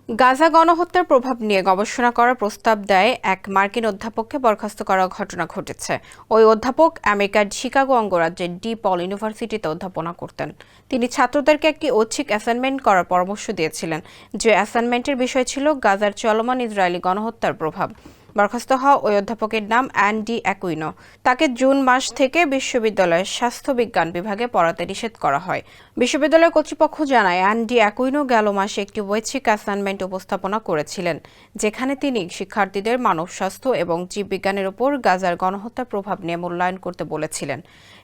গাজা গণহত্যার প্রভাব নিয়ে গবেষণা করার প্রস্তাব দেয় এক মার্কিন অধ্যাপককে বরখাস্ত করার ঘটনা ঘটেছে। ওই অধ্যাপক আমেরিকার শিকাগো অঙ্গরাজ্যের ডি-পল ইউনিভার্সিটিতে অধ্যাপনা করতেন। তিনি ছাত্রদেরকে একটি ঐচ্ছিক অ্যাসাইনমেন্ট করার পরামর্শ দিয়েছিলেন, যে অ্যাসাইনমেন্টের বিষয় ছিল গাজার চলমান ইসরায়েলি গণহত্যার প্রভাব। বরখাস্ত হওয়া ওই অধ্যাপকের নাম অ্যান্ডি অ্যাকুইনো। তাকে জুন মাস থেকে বিশ্ববিদ্যালয়ের স্বাস্থ্য বিজ্ঞান বিভাগে পড়াতে নিষেধ করা হয়। বিশ্ববিদ্যালয় কর্তৃপক্ষ জানায়, অ্যান্ডি অ্যাকুইনো গেল মাসে একটি ঐচ্ছিক অ্যাসাইনমেন্ট উপস্থাপনা করেছিলেন, যেখানে তিনি শিক্ষার্থীদের মানব স্বাস্থ্য এবং জীববিজ্ঞানের উপর গাজার গণহত্যার প্রভাব নিয়ে মূল্যায়ন করতে বলেছিলেন।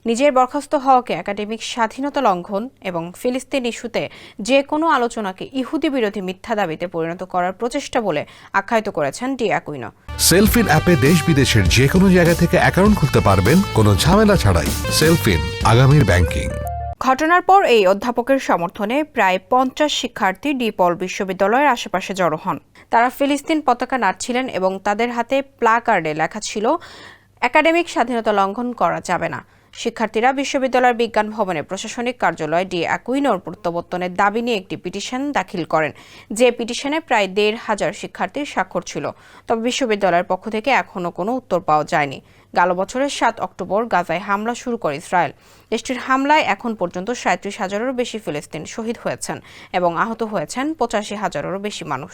নিজের বরখাস্ত হওয়াকে একাডেমিক স্বাধীনতা লঙ্ঘন এবং ফিলিস্তিন ইস্যুতে যে কোনো আলোচনাকে ইহুদি বিরোধী মিথ্যা দাবিতে পরিণত করার প্রচেষ্টা বলে আখ্যায়িত করেছেন ডি অ্যাকুইনো। সেলফিন অ্যাপে দেশ বিদেশের যে কোনো জায়গা থেকে অ্যাকাউন্ট খুলতে পারবেন কোনো ঝামেলা ছাড়াই। সেলফিন, আগামীর ব্যাংকিং। ঘটনার পর এই অধ্যাপকের সমর্থনে প্রায় 50 শিক্ষার্থী ডি-পল বিশ্ববিদ্যালয়ের আশেপাশে জড়ো হন। তারা ফিলিস্তিন পতাকা নাড়ছিলেন এবং তাদের হাতে প্লাকার্ডে লেখা ছিল, একাডেমিক স্বাধীনতা লঙ্ঘন করা যাবে না। শিক্ষার্থীরা বিশ্ববিদ্যালয়ের বিজ্ঞান ভবনে প্রশাসনিক কার্যালয়ে ডি অ্যাকুইনোর প্রত্যাবর্তনের দাবি নিয়ে একটি পিটিশন দাখিল করেন, যে পিটিশনে প্রায় 1,500 শিক্ষার্থীর স্বাক্ষর ছিল। তবে বিশ্ববিদ্যালয়ের পক্ষ থেকে এখনও কোনো উত্তর পাওয়া যায়নি। গেল বছরের 7 অক্টোবর গাজায় হামলা শুরু করে ইসরায়েল। দেশটির হামলায় এখন পর্যন্ত 37,000-এরও বেশি ফিলিস্তিনি শহীদ হয়েছেন এবং আহত হয়েছেন 85,000-এরও বেশি মানুষ।